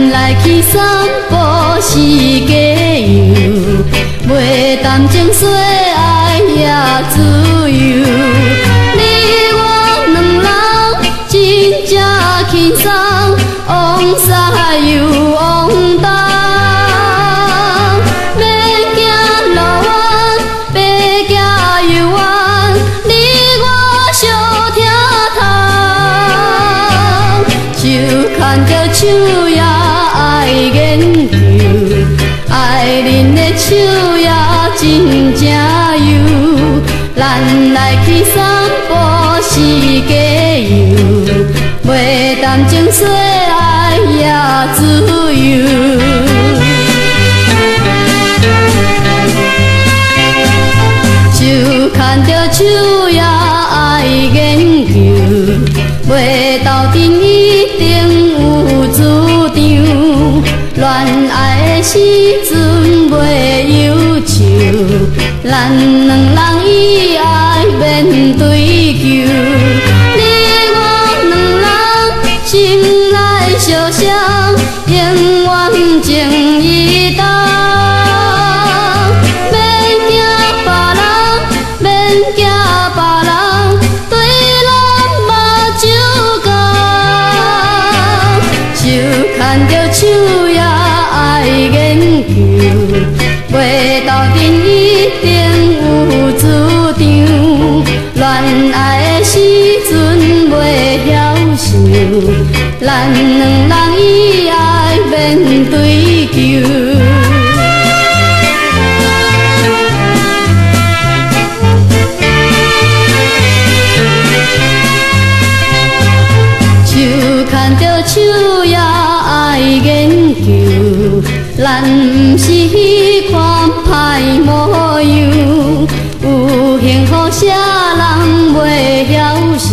咱来去散步是加油，袂担情说爱也自由。你我两人真正轻松，往西又往东。免行路远，别行又远，你我相听通。手牵着手也爱研究，爱恁的手也真正油。咱来去散步是加油，袂担情说爱也自由。手牵着手也爱研究，袂斗阵一定有主张。恋爱的时阵袂忧愁，咱两人以爱免追求。你我两人心内相相，永远情意重。免惊别人，免惊别人对咱目睭红。手牵着手也爱研究，袂斗阵一定有主张。恋爱的时阵袂享受，咱两人以爱免追求。手牵着手也爱研究，咱不是迄款歹模样。有幸福啥人袂享受，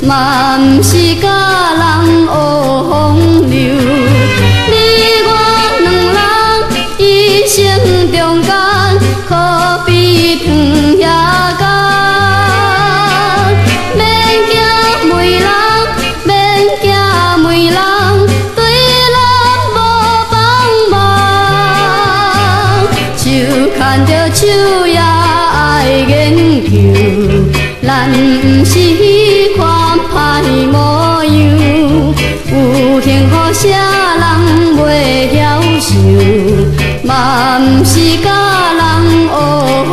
嘛不是甲人学风流。你我两人一生中间，可比糖也甘。免惊媒人，免惊媒人对咱无帮忙。手牵着手也爱研究，咱不是迄款歹模样。有幸福啥人袂享受，嘛不是甲人学风